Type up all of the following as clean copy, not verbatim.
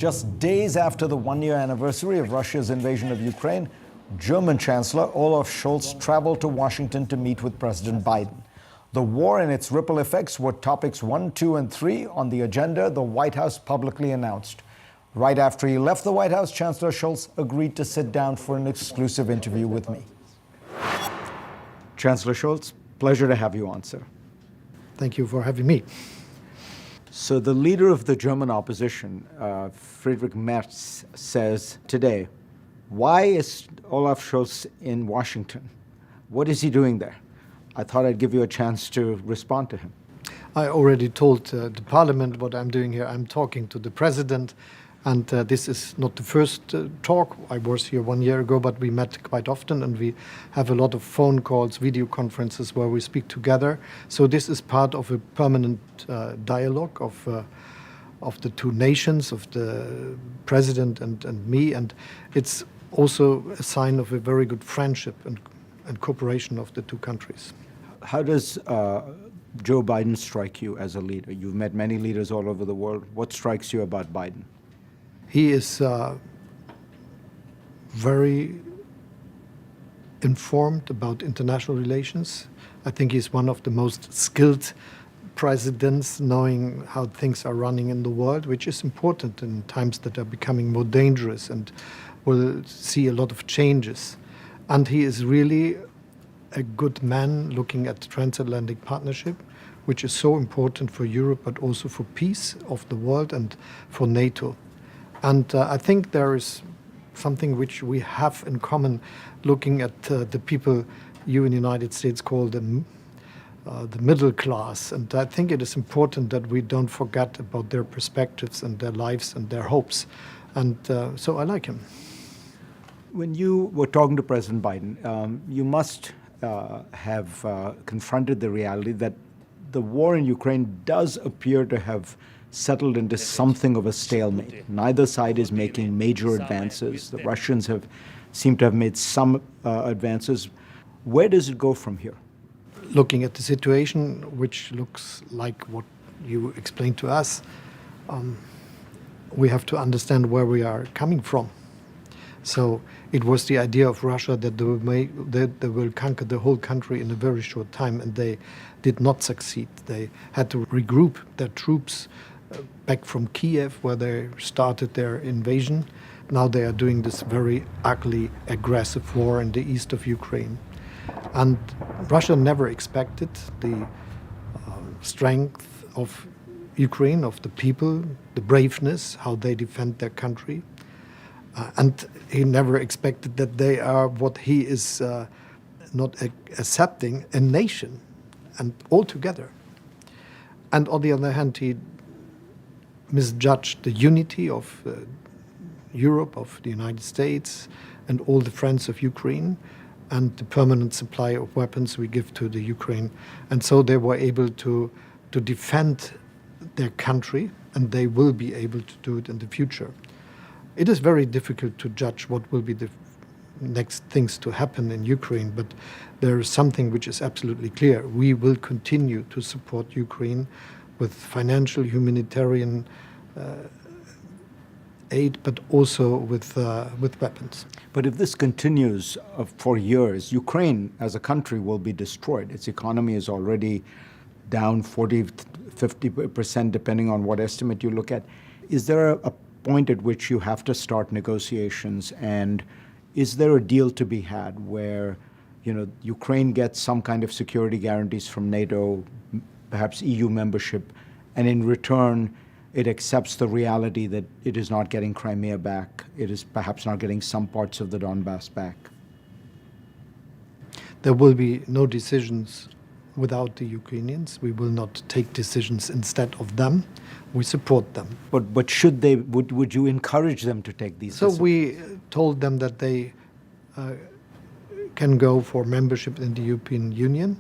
Just days after the one-year anniversary of Russia's invasion of Ukraine, German Chancellor Olaf Scholz traveled to Washington to meet with President Biden. The war and its ripple effects were topics 1, 2, and 3 on the agenda the White House publicly announced. Right after he left the White House, Chancellor Scholz agreed to sit down for an exclusive interview with me. Chancellor Scholz, pleasure to have you on, sir. Thank you for having me. So the leader of the German opposition, Friedrich Merz, says today, why is Olaf Scholz in Washington? What is he doing there? I thought I'd give you a chance to respond to him. I already told the Parliament what I'm doing here. I'm talking to the President, and this is not the first talk. I was here 1 year ago, but we met quite often, and we have a lot of phone calls, video conferences where we speak together. So this is part of a permanent dialogue of the two nations, of the President and me, and it's also a sign of a very good friendship and cooperation of the two countries. How does Joe Biden strike you as a leader? You've met many leaders all over the world. What strikes you about Biden? He is very informed about international relations. I think he's one of the most skilled presidents, knowing how things are running in the world, which is important in times that are becoming more dangerous and will see a lot of changes. And he is really a good man looking at the transatlantic partnership, which is so important for Europe, but also for peace of the world and for NATO. And I think there is something which we have in common, looking at the people you in the United States call the middle class. And I think it is important that we don't forget about their perspectives and their lives and their hopes. And so I like him. When you were talking to President Biden, you must have confronted the reality that the war in Ukraine does appear to have settled into something of a stalemate. Neither side is making major advances. The Russians seem to have made some advances. Where does it go from here? Looking at the situation, which looks like what you explained to us, we have to understand where we are coming from. So it was the idea of Russia that they will conquer the whole country in a very short time, and they did not succeed. They had to regroup their troops back from Kiev, where they started their invasion. Now they are doing this very ugly, aggressive war in the east of Ukraine. And Russia never expected the strength of Ukraine, of the people, the braveness, how they defend their country. And he never expected that they are what he is not accepting, a nation, and altogether. And on the other hand, he misjudged the unity of Europe, of the United States, and all the friends of Ukraine, and the permanent supply of weapons we give to the Ukraine. And so they were able to defend their country, and they will be able to do it in the future. It is very difficult to judge what will be the next things to happen in Ukraine, but there is something which is absolutely clear. We will continue to support Ukraine with financial, humanitarian aid, but also with weapons. But if this continues for years, Ukraine as a country will be destroyed. Its economy is already down 40–50%, depending on what estimate you look at. Is there a point at which you have to start negotiations, and is there a deal to be had where, Ukraine gets some kind of security guarantees from NATO, perhaps EU membership, and in return it accepts the reality that it is not getting Crimea back, it is perhaps not getting some parts of the Donbass back? There will be no decisions without the Ukrainians. We will not take decisions instead of them. We support them. But should they? Would you encourage them to take these decisions? So we told them that they can go for membership in the European Union,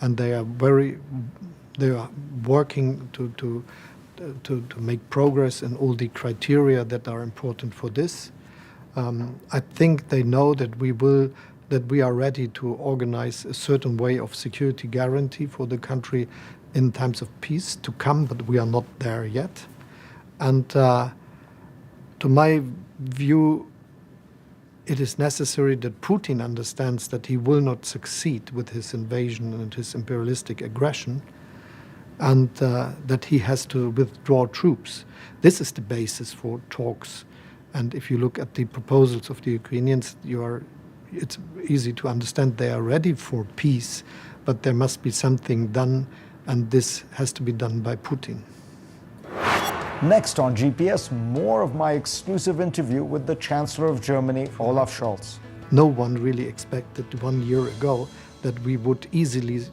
and they are working to make progress in all the criteria that are important for this. I think they know that we are ready to organize a certain way of security guarantee for the country in times of peace to come, but we are not there yet. And To my view, it is necessary that Putin understands that he will not succeed with his invasion and his imperialistic aggression, and that he has to withdraw troops. This is the basis for talks. And if you look at the proposals of the Ukrainians, it's easy to understand they are ready for peace, but there must be something done, and this has to be done by Putin. Next on GPS, more of my exclusive interview with the Chancellor of Germany, Olaf Scholz. No one really expected 1 year ago that we would easily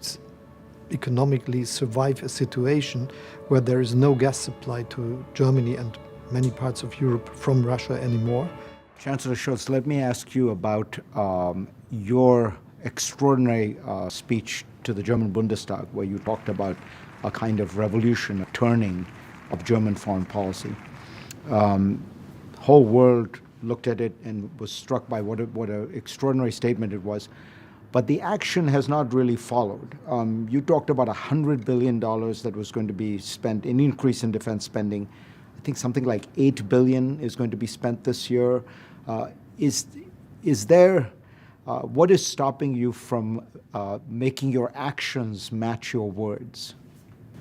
economically survive a situation where there is no gas supply to Germany and many parts of Europe from Russia anymore. Chancellor Scholz, let me ask you about your extraordinary speech to the German Bundestag, where you talked about a kind of revolution, a turning of German foreign policy. Whole world looked at it and was struck by what an extraordinary statement it was. But the action has not really followed. You talked about $100 billion that was going to be spent, an increase in defense spending. I think something like $8 billion is going to be spent this year. Is there, what is stopping you from making your actions match your words?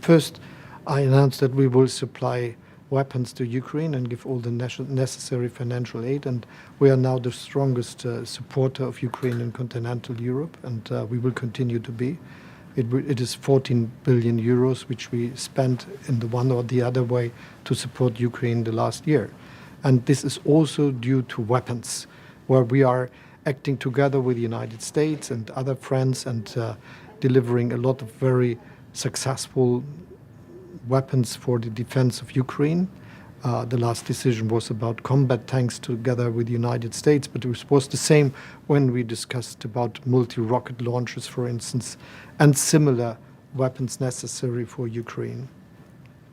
First, I announced that we will supply weapons to Ukraine and give all the necessary financial aid, and we are now the strongest supporter of Ukraine in continental Europe, and we will continue to be. It is 14 billion euros which we spent in the one or the other way to support Ukraine the last year. And this is also due to weapons, where we are acting together with the United States and other friends and delivering a lot of very successful weapons for the defense of Ukraine. The last decision was about combat tanks together with the United States, but it was the same when we discussed about multi-rocket launchers, for instance, and similar weapons necessary for Ukraine.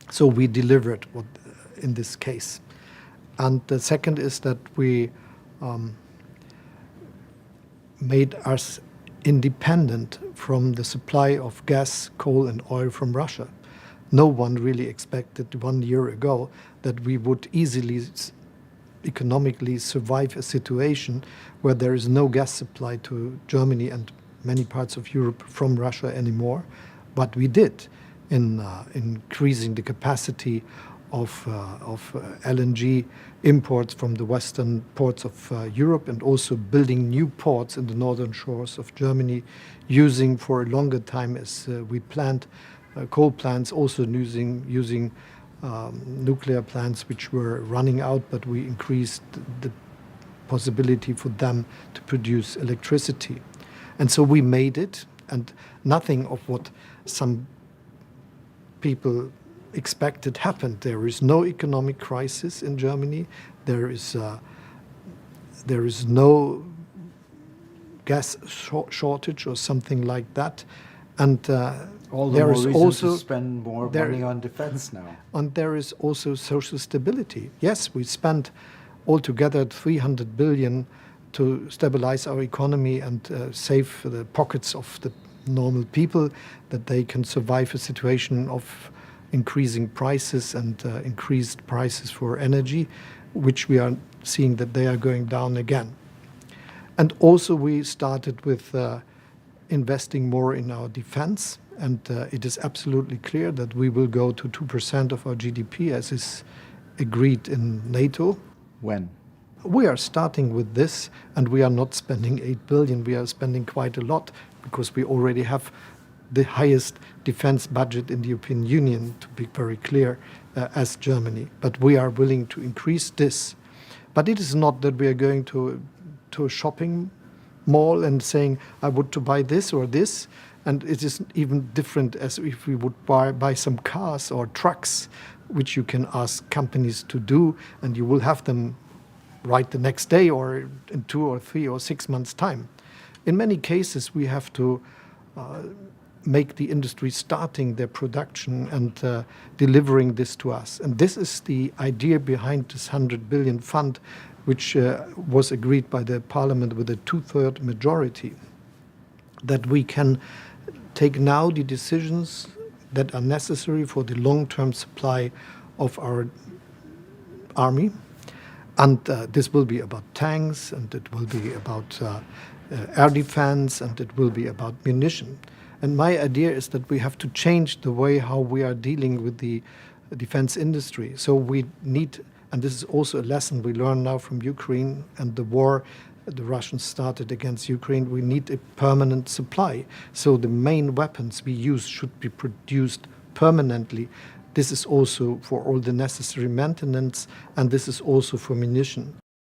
So we delivered in this case. And the second is that we made us independent from the supply of gas, coal, and oil from Russia. No one really expected 1 year ago that we would easily economically survive a situation where there is no gas supply to Germany and many parts of Europe from Russia anymore. But we did in increasing the capacity of LNG imports from the western ports of Europe, and also building new ports in the northern shores of Germany, using for a longer time as we planned coal plants, also using nuclear plants which were running out, but we increased the possibility for them to produce electricity. And so we made it, and nothing of what some people expected happened. There is no economic crisis in Germany. There is no gas shortage or something like that. And all the more reason also to spend more money on defense now. And there is also social stability. Yes, we spent altogether 300 billion to stabilize our economy and save the pockets of the normal people, that they can survive a situation of increasing prices and increased prices for energy, which we are seeing that they are going down again. And also we started with investing more in our defense, and it is absolutely clear that we will go to 2% of our GDP as is agreed in NATO. When? We are starting with this, and we are not spending 8 billion. We are spending quite a lot because we already have the highest defense budget in the European Union, to be very clear, as Germany. But we are willing to increase this. But it is not that we are going to a shopping mall and saying, I would to buy this or this. And it is even different as if we would buy some cars or trucks, which you can ask companies to do, and you will have them right the next day or in 2 or 3 or 6 months' time. In many cases, we have to make the industry starting their production and delivering this to us. And this is the idea behind this 100 billion fund, which was agreed by the parliament with a 2/3 majority, that we can take now the decisions that are necessary for the long-term supply of our army. And this will be about tanks, and it will be about air defense, and it will be about munition. And my idea is that we have to change the way how we are dealing with the defense industry. So we need, and this is also a lesson we learn now from Ukraine and the war the Russians started against Ukraine, we need a permanent supply. So the main weapons we use should be produced permanently. This is also for all the necessary maintenance, and this is also for munition.